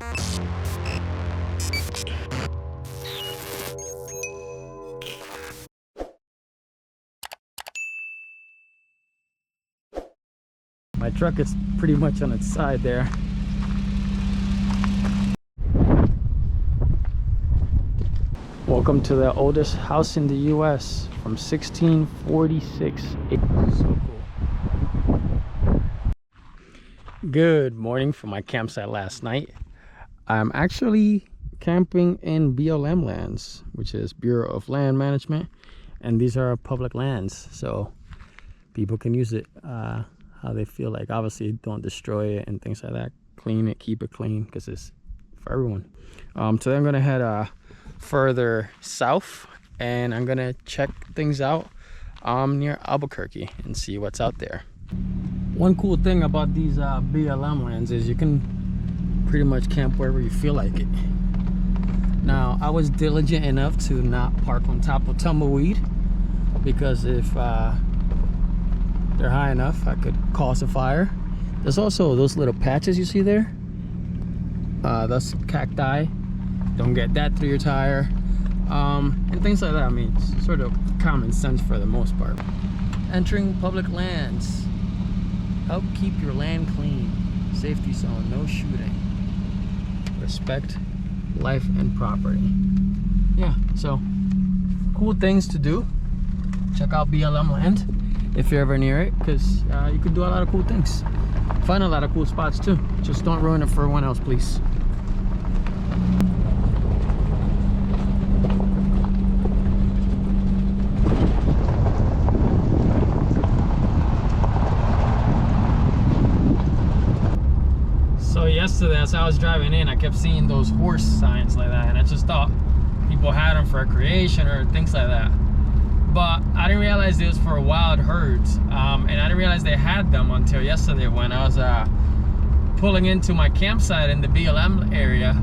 My truck is pretty much on its side there. Welcome to the oldest house in the US from 1646. So cool. Good morning from my campsite last night. I'm actually camping in BLM lands, which is Bureau of Land Management, and these are public lands, so people can use it how they feel like. Obviously don't destroy it and things like that. Clean it, keep it clean, because it's for everyone. Today I'm gonna head further south, and I'm gonna check things out near Albuquerque and see what's out there. One cool thing about these BLM lands is you can pretty much camp wherever you feel like it. Now, I was diligent enough to not park on top of tumbleweed, because if they're high enough, I could cause a fire. There's also those little patches you see there. That's cacti. Don't get that through your tire. And things like that. I mean, it's sort of common sense for the most part. Entering public lands. Help keep your land clean. Safety zone, no shooting. Respect life and property. Yeah, so cool things to do. Check out BLM land if you're ever near it, because you can do a lot of cool things. Find a lot of cool spots too. Just don't ruin it for everyone else, please. So yesterday, as I was driving in, I kept seeing those horse signs like that, and I just thought people had them for recreation or things like that. But I didn't realize it was for wild herds, and I didn't realize they had them until yesterday when I was pulling into my campsite in the BLM area,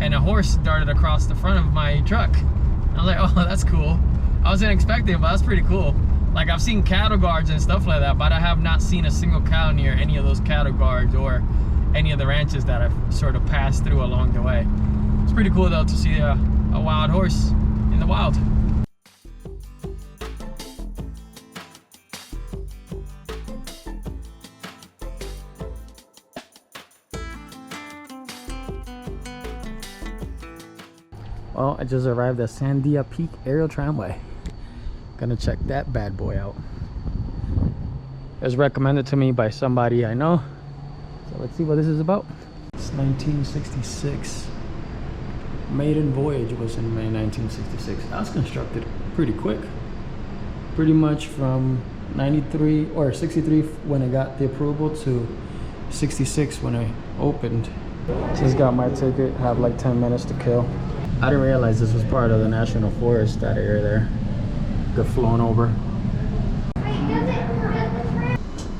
and a horse darted across the front of my truck. I was like, oh, that's cool. I wasn't expecting it, but that's pretty cool. Like, I've seen cattle guards and stuff like that, but I have not seen a single cow near any of those cattle guards or any of the ranches that I've sort of passed through along the way. It's pretty cool though to see a wild horse in the wild. Well, I just arrived at Sandia Peak Aerial Tramway. Gonna check that bad boy out. It was recommended to me by somebody I know. So let's see what this is about. It's 1966. Maiden voyage was in May 1966. That was constructed pretty quick. Pretty much from 93 or 63 when I got the approval to 66 when I opened. Just got my ticket, have like 10 minutes to kill. I didn't realize this was part of the National Forest, that area there. Got flown over.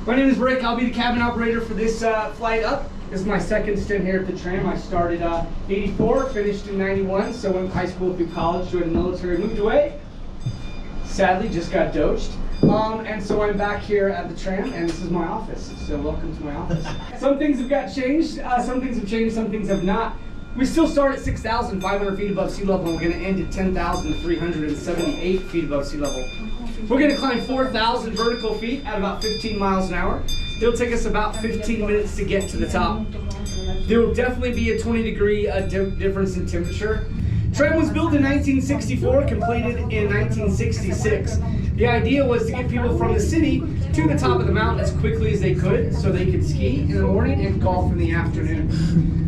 My name is Rick. I'll be the cabin operator for this flight up. This is my second stint here at the tram. I started 84, finished in 91, so went to high school through college, joined the military, moved away. Sadly, just got dosed. And so I'm back here at the tram, and this is my office. So welcome to my office. Some things have got changed, some things have changed, some things have not. We still start at 6,500 feet above sea level, and we're going to end at 10,378 feet above sea level. We're going to climb 4,000 vertical feet at about 15 miles an hour. It'll take us about 15 minutes to get to the top. There will definitely be a 20-degree difference in temperature. Tram was built in 1964, completed in 1966. The idea was to get people from the city to the top of the mountain as quickly as they could so they could ski in the morning and golf in the afternoon.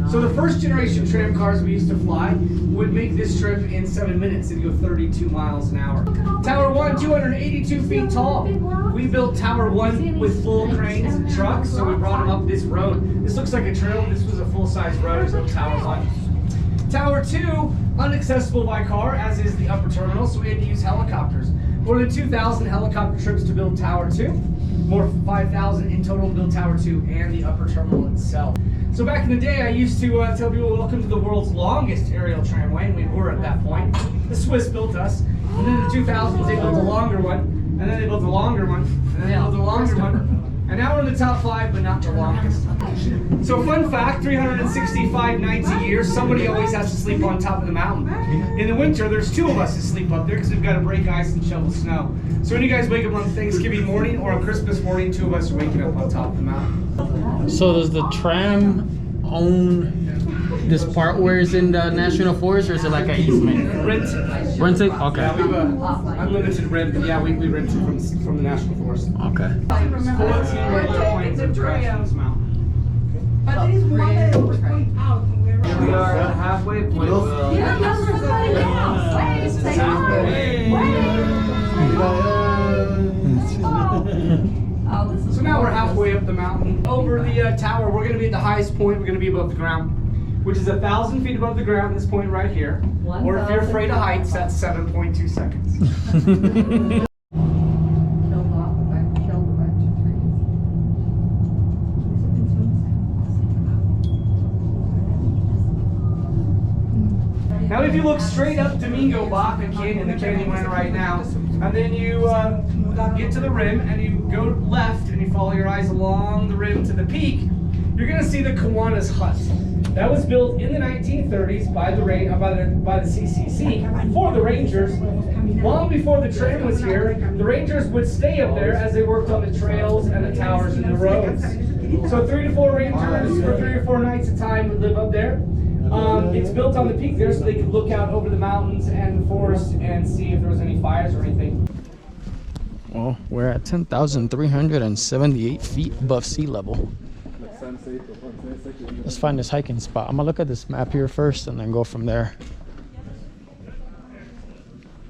So the first generation tram cars we used to fly would make this trip in 7 minutes and go 32 miles an hour. Tower 1, 282 feet tall. We built Tower 1 with full cranes and trucks, so we brought them up this road. This looks like a trail. This was a full-size road, so Tower 1. Tower 2, inaccessible by car, as is the upper terminal, so we had to use helicopters. More than 2,000 helicopter trips to build Tower 2. More than 5,000 in total to build Tower 2 and the upper terminal itself. So back in the day, I used to tell people, welcome to the world's longest aerial tramway, and we were at that point. The Swiss built us, and then in the 2000s they built a longer one, and then they built a longer one, and then they built a longer one. And now we're in the top 5, but not the longest. So fun fact, 365 nights a year, somebody always has to sleep on top of the mountain. In the winter, there's 2 of us to sleep up there because we've got to break ice and shovel snow. So when you guys wake up on Thanksgiving morning or on Christmas morning, 2 of us are waking up on top of the mountain. So does the tram own this part where it's in the national forest, or is it like an easement? Rent. Rent it? Okay. Yeah, we have unlimited rent, but yeah, we rent it from the national forest. Okay. 14 regular planes of trash on this mountain. But there is one that was going out. Here we are at the halfway point. So now we're halfway up the mountain. Over the tower, we're going to be at the highest point. We're going to be above the ground, which is 1,000 feet above the ground, this point right here. Or if you're afraid of heights, that's 7.2 seconds. Now if you look straight up Domingo Baca Canyon, the canyon we're in right now, and then you get to the rim and you go left and you follow your eyes along the rim to the peak, you're going to see the Kiwanis hut. That was built in the 1930s by the CCC for the Rangers. Long before the train was here, the Rangers would stay up there as they worked on the trails and the towers and the roads. So 3 to 4 Rangers for 3 or 4 nights a time would live up there. It's built on the peak there so they could look out over the mountains and the forest and see if there was any fires or anything. Well, we're at 10,378 feet above sea level. Let's find this hiking spot. I'm gonna look at this map here first and then go from there.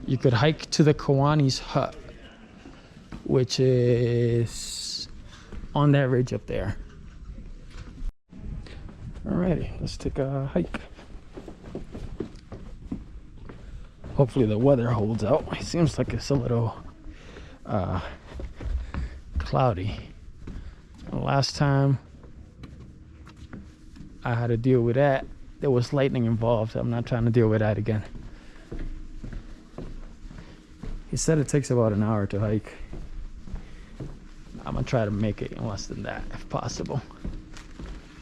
You could hike to the Kiwanis hut, which is on that ridge up there. Alrighty, let's take a hike. Hopefully the weather holds out. It seems like it's a little cloudy. The last time I had to deal with that, there was lightning involved. I'm not trying to deal with that again. He said it takes about an hour to hike. I'm gonna try to make it in less than that if possible,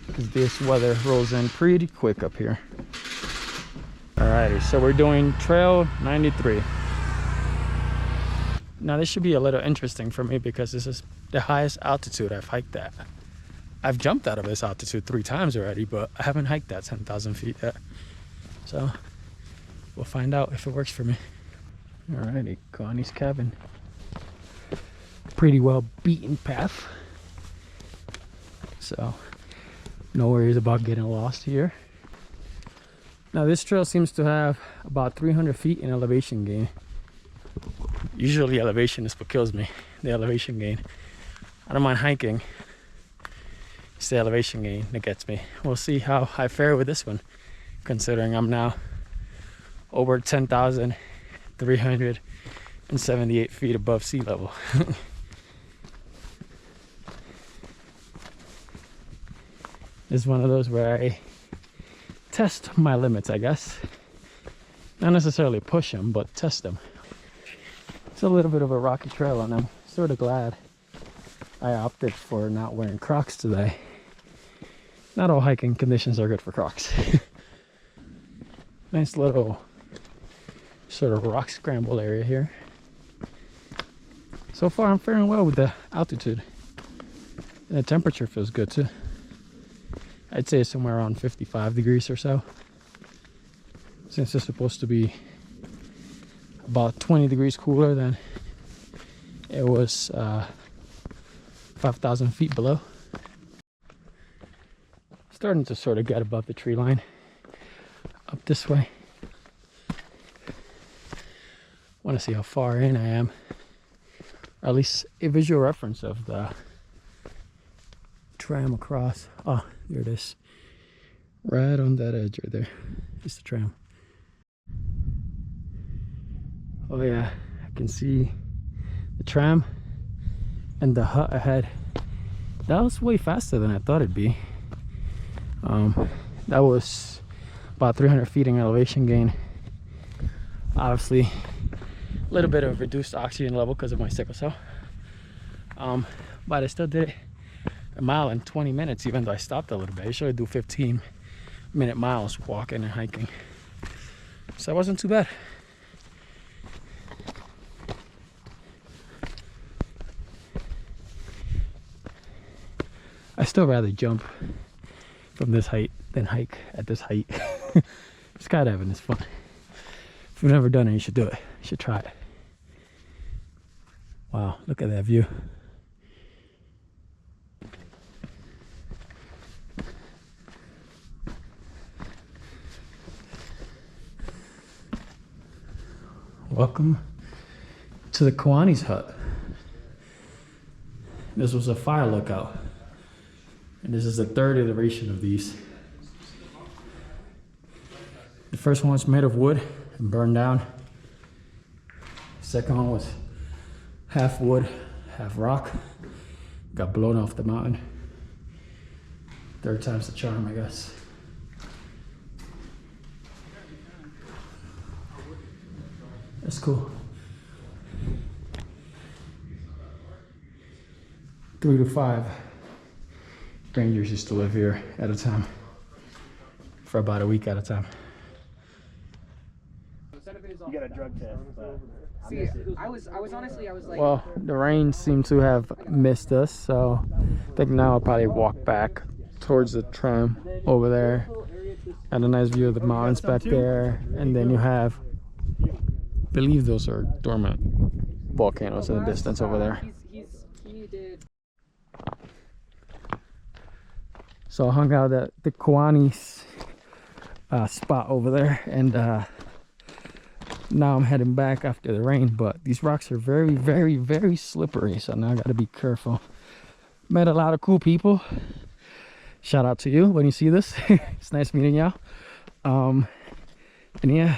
because this weather rolls in pretty quick up here. Alrighty, so we're doing trail 93. Now this should be a little interesting for me because this is the highest altitude I've hiked at. I've jumped out of this altitude 3 times already, but I haven't hiked that 10,000 feet yet. So we'll find out if it works for me. Alrighty, Connie's cabin. Pretty well beaten path. So no worries about getting lost here. Now this trail seems to have about 300 feet in elevation gain. Usually elevation is what kills me, the elevation gain. I don't mind hiking. It's the elevation gain that gets me. We'll see how I fare with this one, considering I'm now over 10,378 feet above sea level. It's one of those where I test my limits, I guess. Not necessarily push them, but test them. It's a little bit of a rocky trail, and I'm sort of glad I opted for not wearing Crocs today. Not all hiking conditions are good for Crocs. Nice little sort of rock scramble area here. So far I'm faring well with the altitude. And the temperature feels good too. I'd say it's somewhere around 55 degrees or so. Since it's supposed to be about 20 degrees cooler than it was 5,000 feet below. Starting to sort of get above the tree line up this way. Want to see how far in I am, or at least a visual reference of the tram across. Oh, there it is, right on that edge right there is the tram. Oh yeah, I can see the tram and the hut ahead. That was way faster than I thought it'd be. That was about 300 feet in elevation gain. Obviously a little bit of reduced oxygen level because of my sickle cell, but I still did it a mile in 20 minutes, even though I stopped a little bit. I usually do 15-minute miles walking and hiking. So it wasn't too bad. I still rather jump from this height than hike at this height. Skydiving is fun. If you've never done it, you should do it. You should try it. Wow, look at that view. Welcome to the Kiwanis hut. This was a fire lookout. And this is the third iteration of these. The first one was made of wood and burned down. The second one was half wood, half rock. Got blown off the mountain. Third time's the charm, I guess. That's cool. 3 to 5 rangers used to live here at a time. For about a week at a time. You got a drug test. See, I was honestly, I was like, Well, the rain seemed to have missed us, so I think now I'll probably walk back towards the tram over there. And a nice view of the mountains back there. And then you have, I believe those are dormant volcanoes in the distance over there. he did. So I hung out at the Kiwanis spot over there, and now I'm heading back after the rain. But these rocks are very, very, very slippery, so now I gotta be careful. Met a lot of cool people. Shout out to you when you see this. It's nice meeting y'all. And yeah,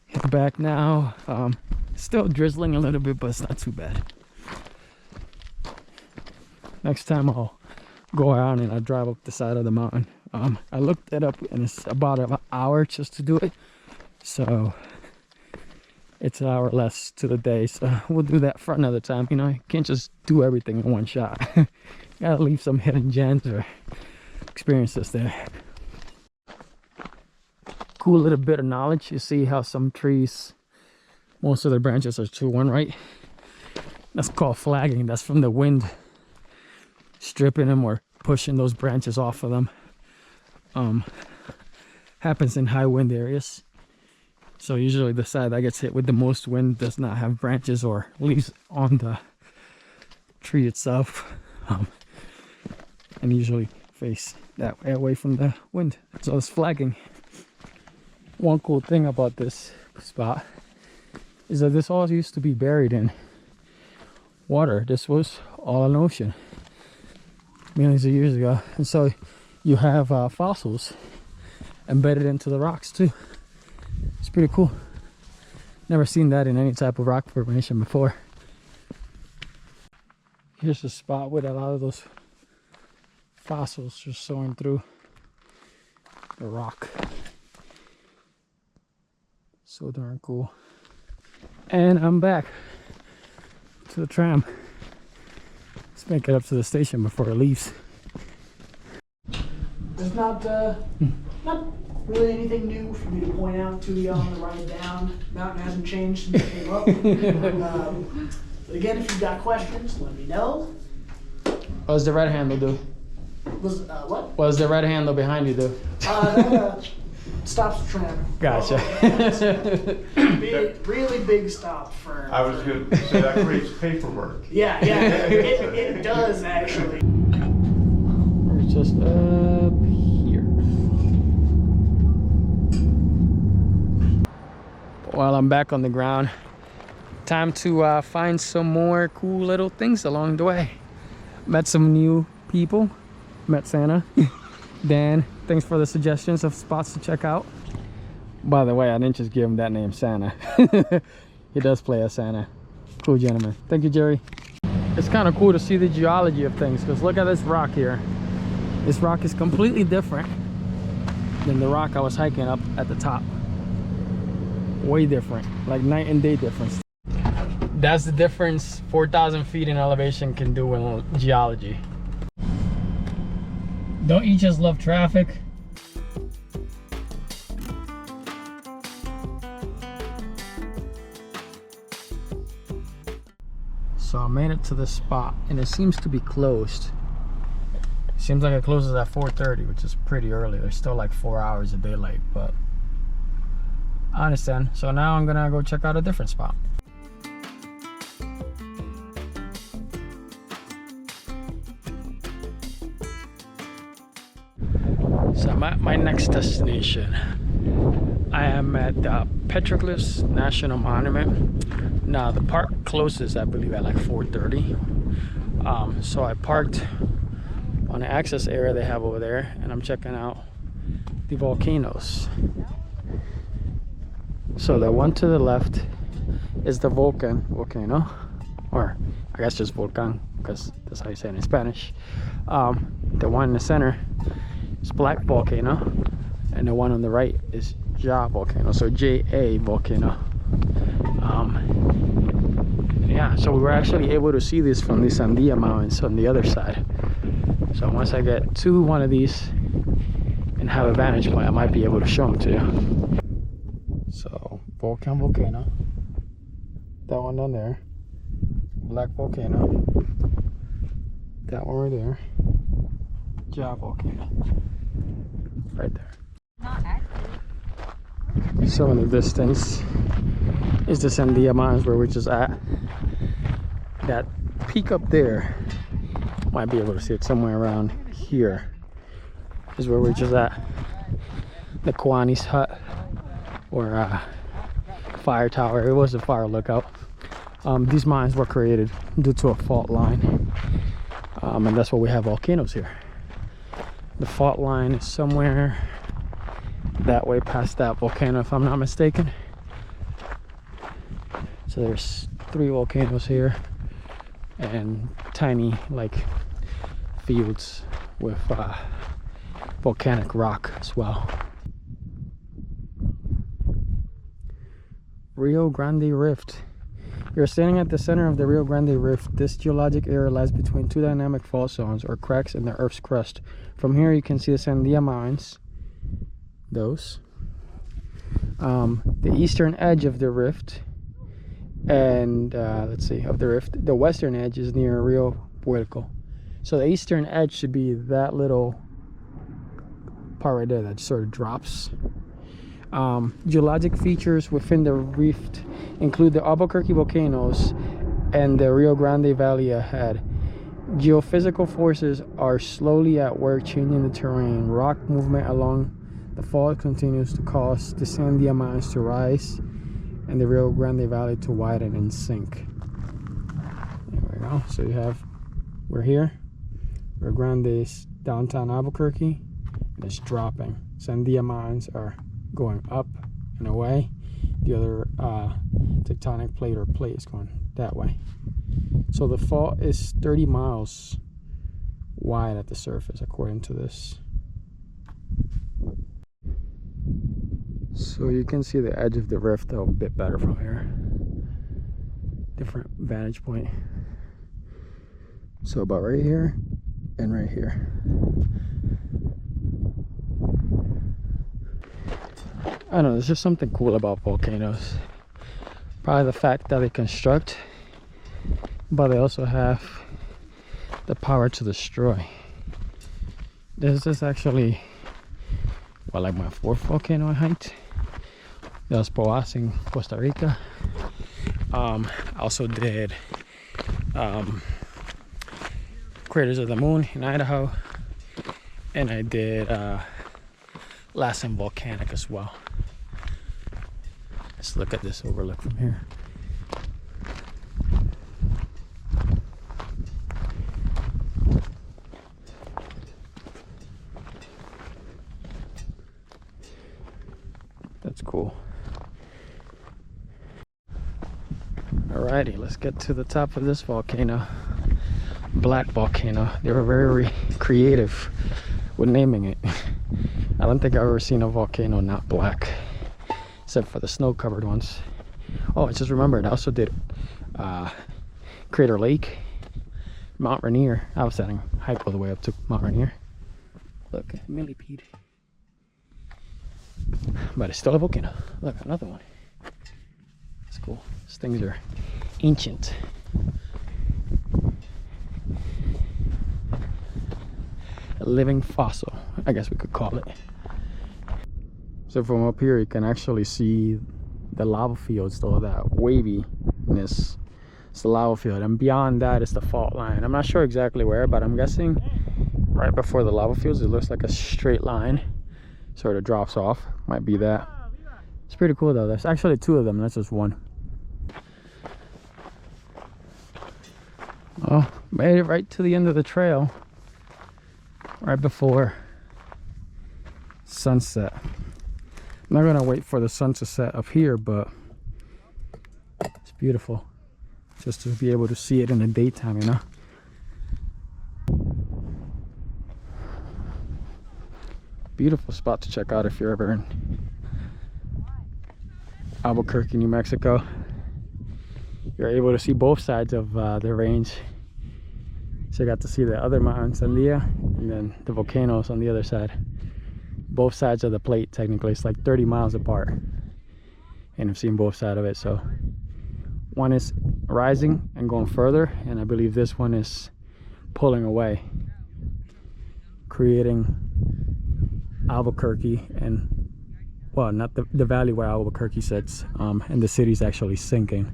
head back now. Still drizzling a little bit, but it's not too bad. Next time I'll go around and I drive up the side of the mountain. I looked it up and it's about an hour just to do it, so it's an hour less to the day, so we'll do that for another time. You know, you can't just do everything in one shot. Gotta leave some hidden gems or experiences there. Cool little bit of knowledge. You see how some trees, most of their branches are to one right. That's called flagging. That's from the wind stripping them or pushing those branches off of them. Happens in high wind areas. So usually the side that gets hit with the most wind does not have branches or leaves on the tree itself, and usually face that way away from the wind. So it's flagging. One cool thing about this spot is that this all used to be buried in water. This was all an ocean millions of years ago, and so you have fossils embedded into the rocks too. It's pretty cool. Never seen that in any type of rock formation before. Here's a spot with a lot of those fossils just soaring through the rock. So darn cool. And I'm back to the tram. Let's make it up to the station before it leaves. There's not really anything new for me to point out to you on the ride down. Mountain hasn't changed since I came up. But again, if you've got questions, let me know. What does the red handle do? What? What does the red handle behind you do? That stops the tram. Gotcha. Really big stop for. I was going to say that creates paperwork. Yeah, it does actually. We're just up here. While I'm back on the ground, time to find some more cool little things along the way. Met some new people. Met Santa. Dan, thanks for the suggestions of spots to check out. By the way, I didn't just give him that name, Santa. He does play as Santa. Cool gentleman. Thank you, Jerry. It's kind of cool to see the geology of things, because look at this rock here. This rock is completely different than the rock I was hiking up at the top. Way different, like night and day difference. That's the difference 4,000 feet in elevation can do in geology. Don't you just love traffic? So I made it to this spot and it seems to be closed. It seems like it closes at 4:30, which is pretty early. There's still like 4 hours of daylight, but I understand. So now I'm gonna go check out a different spot. So I'm at my next destination. I am at the Petroglyphs National Monument. Now the park closes, I believe, at like 4:30. So I parked on the access area they have over there, and I'm checking out the volcanoes. So the one to the left is the volcano, or I guess just volcan, because that's how you say it in Spanish. The one in the center is Black Volcano, and the one on the right is Ja Volcano, so JA Volcano. Yeah, so we were actually able to see this from the Sandia Mountains on the other side. So once I get to one of these and have a vantage point, I might be able to show them to you. So volcano, that one down there, Black Volcano, that one right there, Ja Volcano, right there. So in the distance is the Sandia Mountains where we're just at. That peak up there, might be able to see it somewhere around here, is where we're just at. The Kwani's hut, or fire tower. It was a fire lookout. These mountains were created due to a fault line, and that's why we have volcanoes here. The fault line is somewhere that way past that volcano, if I'm not mistaken. So there's 3 volcanoes here, and tiny like fields with volcanic rock as well. Rio Grande Rift. You're standing at the center of the Rio Grande Rift. This geologic area lies between 2 dynamic fault zones, or cracks in the Earth's crust. From here you can see the Sandia Mountains. Those. The eastern edge of the rift, and let's see, of the rift, the western edge is near Rio Puerco. So the eastern edge should be that little part right there that sort of drops. Geologic features within the rift include the Albuquerque volcanoes and the Rio Grande Valley ahead. Geophysical forces are slowly at work changing the terrain. Rock movement along the fault continues to cause the Sandia Mountains to rise and the Rio Grande Valley to widen and sink. There we go. So you have, we're here. Rio Grande is downtown Albuquerque, and it's dropping. Sandia Mountains are going up and away. The other tectonic plate or plate is going that way. So the fault is 30 miles wide at the surface, according to this. So you can see the edge of the rift a bit better from here. Different vantage point. So about right here and right here. I don't know, there's just something cool about volcanoes. Probably the fact that they construct, but they also have the power to destroy. This is actually, well, like my 4th volcano I hiked. That was Poas in Costa Rica. I also did Craters of the Moon in Idaho, and I did Lassen Volcanic as well. Let's look at this overlook from here. That's cool. Alrighty, let's get to the top of this volcano. Black Volcano. They were very creative with naming it. I don't think I've ever seen a volcano not black, except for the snow-covered ones. Oh, I just remembered, I also did Crater Lake, Mount Rainier. I was setting hike all the way up to Mount Rainier. Look, millipede. But it's still a volcano. Look, another one. It's cool. These things are ancient. A living fossil, I guess we could call it. So from up here you can actually see the lava fields, though, that waviness. It's the lava field, and beyond that is the fault line. I'm not sure exactly where, but I'm guessing right before the lava fields it looks like a straight line, sort of drops off. Might be that. It's pretty cool though. There's actually two of them, that's just one. Oh, made it right to the end of the trail right before sunset. I'm not gonna wait for the sun to set up here, but it's beautiful just to be able to see it in the daytime, you know. Beautiful spot to check out if you're ever in Albuquerque, New Mexico. You're able to see both sides of the range. So you got to see the other mountain, Sandia, and then the volcanoes on the other side. Both sides of the plate, technically. It's like 30 miles apart. And I've seen both sides of it. So one is rising and going further, and I believe this one is pulling away, creating Albuquerque, and well, not the valley where Albuquerque sits, and the city's actually sinking.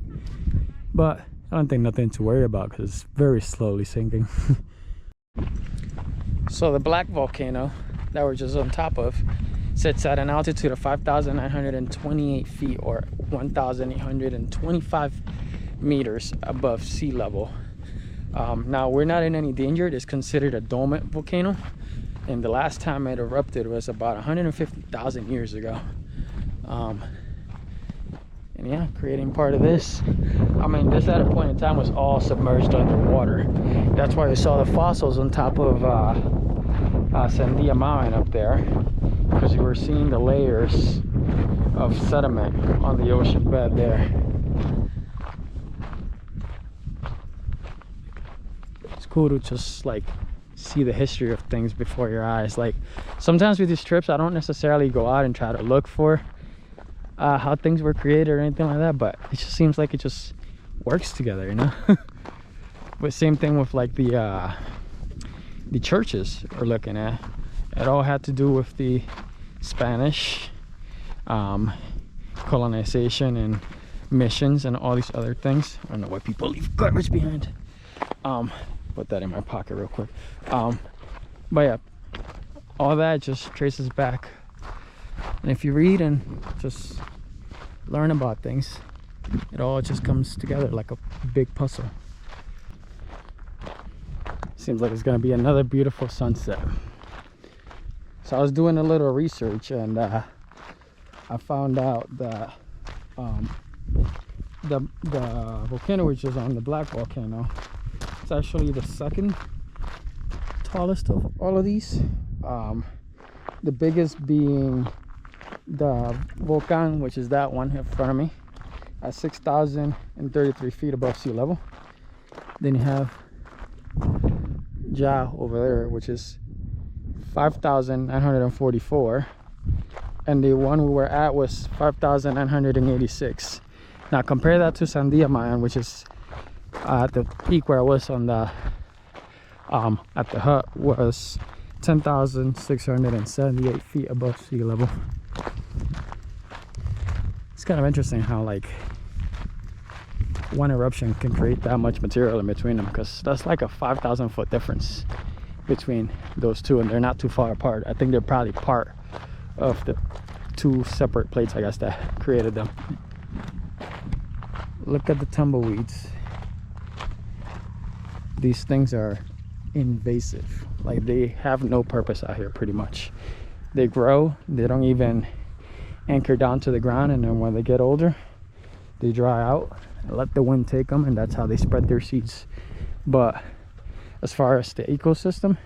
But I don't think nothing to worry about because it's very slowly sinking. So the black volcano that we're just on top of sits at an altitude of 5,928 feet, or 1,825 meters above sea level. Now we're not in any danger. It is considered a dormant volcano, and the last time it erupted was about 150,000 years ago. And yeah, creating part of this. I mean, this at a point in time was all submerged underwater. That's why you saw the fossils on top of Sandia Mountain up there, because you were seeing the layers of sediment on the ocean bed there. It's cool to just like see the history of things before your eyes. Like sometimes with these trips I don't necessarily go out and try to look for how things were created or anything like that, but it just seems like it just works together, you know. But same thing with like the churches we're looking at. It all had to do with the Spanish colonization and missions and all these other things. I don't know why people leave garbage behind. Put that in my pocket real quick. But yeah, all that just traces back, and if you read and just learn about things, it all just comes together like a big puzzle. Seems like it's gonna be another beautiful sunset. So I was doing a little research, and I found out that the volcano which is on the black volcano, it's actually the second tallest of all of these. The biggest being the Volcan, which is that one in front of me, at 6,033 feet above sea level. Then you have Ja over there, which is 5,944, and the one we were at was 5,986. Now compare that to Sandia Mountain, which is at the peak where I was on the at the hut, was 10,678 feet above sea level. It's kind of interesting how like one eruption can create that much material in between them, because that's like a 5,000 foot difference between those two, and they're not too far apart. I think they're probably part of the two separate plates, I guess, that created them. Look at the tumbleweeds. These things are invasive. Like, they have no purpose out here pretty much. They grow, they don't even anchor down to the ground, and then when they get older they dry out and let the wind take them, and that's how they spread their seeds. But as far as the ecosystem,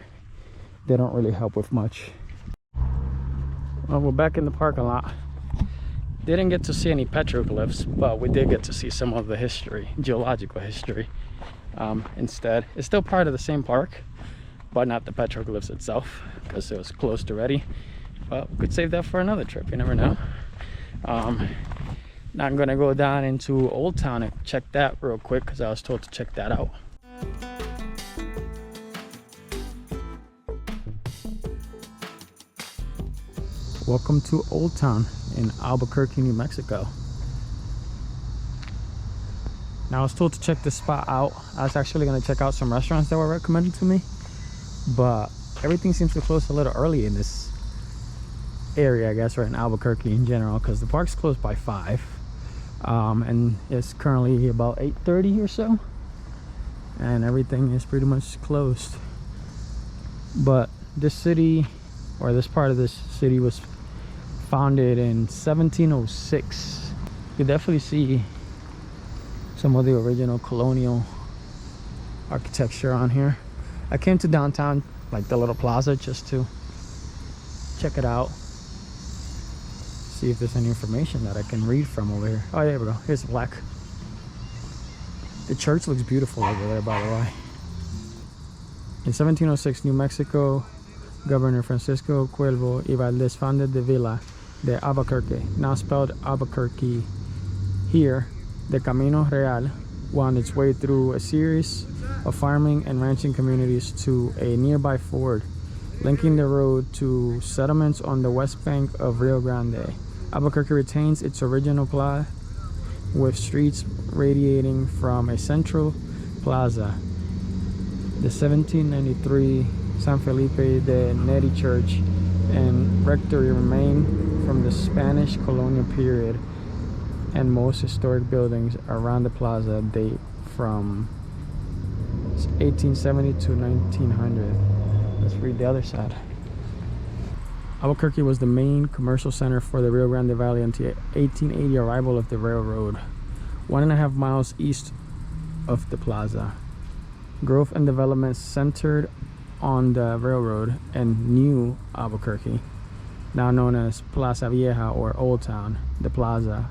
they don't really help with much. Well, we're back in the parking lot. Didn't get to see any petroglyphs, but we did get to see some of the history, geological history. Instead, it's still part of the same park, but not the petroglyphs itself, because it was closed already. But we could save that for another trip, you never know. Now I'm gonna go down into Old Town and check that real quick, because I was told to check that out. Welcome to Old Town in Albuquerque, New Mexico. Now I was told to check this spot out. I was actually going to check out some restaurants that were recommended to me, but everything seems to close a little early in this area, I guess, or in Albuquerque in general, because the park's closed by 5, and it's currently about 8:30 or so, and everything is pretty much closed. But this city, or this part of this city, was founded in 1706. You definitely see some of the original colonial architecture on here. I came to downtown, like the little plaza, just to check it out, see if there's any information that I can read from over here. Oh, there we go. Here's the plaque. The church looks beautiful over there, by the way. In 1706, New Mexico Governor Francisco Cuervo y Valdez founded the Villa de Albuquerque, now spelled Albuquerque. Here, the Camino Real wound its way through a series of farming and ranching communities to a nearby ford, linking the road to settlements on the west bank of Rio Grande. Albuquerque retains its original plot, with streets radiating from a central plaza. The 1793 San Felipe de Neri Church and Rectory remain from the Spanish colonial period, and most historic buildings around the plaza date from 1870 to 1900. Let's read the other side. Albuquerque was the main commercial center for the Rio Grande Valley until 1880 arrival of the railroad, 1.5 miles east of the plaza. Growth and development centered on the railroad and New Albuquerque, now known as Plaza Vieja or Old Town. The plaza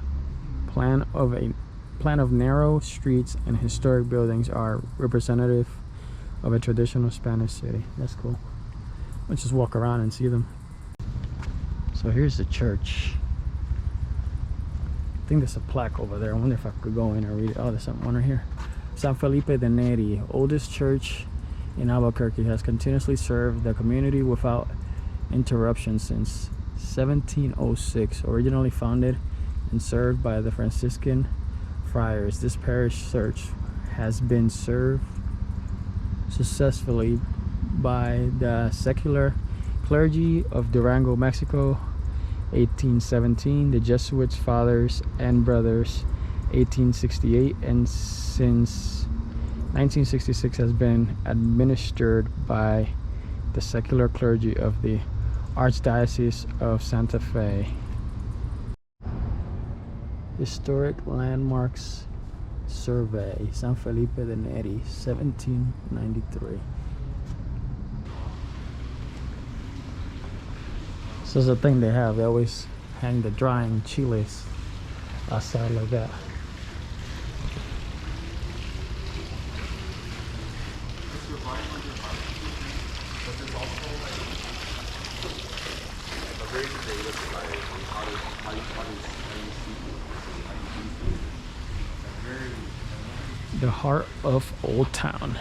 plan of narrow streets and historic buildings are representative of a traditional Spanish city. That's cool. Let's just walk around and see them. So here's the church. I think there's a plaque over there. I wonder if I could go in and read it. Oh, there's one right here. San Felipe de Neri, oldest church in Albuquerque, has continuously served the community without interruption since 1706. Originally founded and served by the Franciscan friars, this parish church has been served successfully by the secular clergy of Durango, Mexico, 1817, the Jesuits, Fathers and Brothers, 1868, and since 1966 has been administered by the secular clergy of the Archdiocese of Santa Fe. Historic Landmarks Survey, San Felipe de Neri, 1793. So it's a thing they have. They always hang the drying chiles outside like that. The heart of Old Town.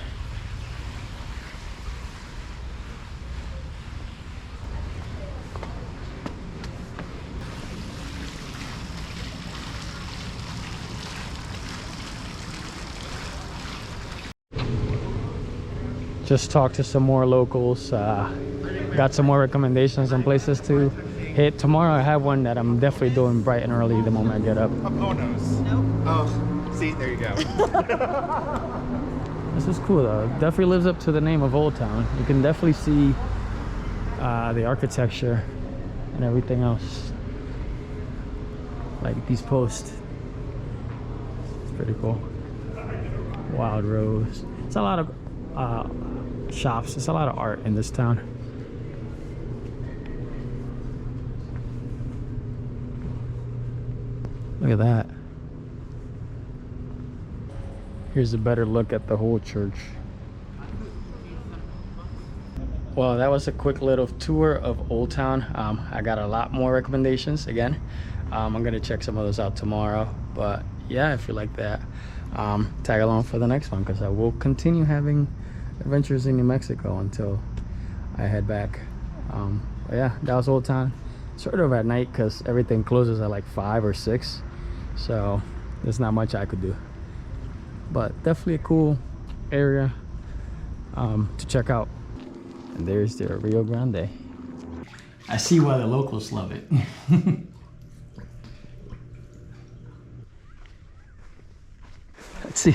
Just talked to some more locals, got some more recommendations on places to hit. Tomorrow I have one that I'm definitely doing bright and early the moment I get up. Oh, no. Oh, see, there you go. This is cool though. Definitely lives up to the name of Old Town. You can definitely see the architecture and everything else. Like these posts. It's pretty cool. Wild Rose. It's a lot of shops. There's a lot of art in this town. Look at that. Here's a better look at the whole church. Well, that was a quick little tour of Old Town. I got a lot more recommendations again. I'm gonna check some of those out tomorrow. But yeah, if you like that, tag along for the next one, because I will continue having adventures in New Mexico until I head back. But yeah, that was Old Town. Sort of at night because everything closes at like 5 or 6. So there's not much I could do. But definitely a cool area to check out. And there's the Rio Grande. I see why the locals love it. Let's see.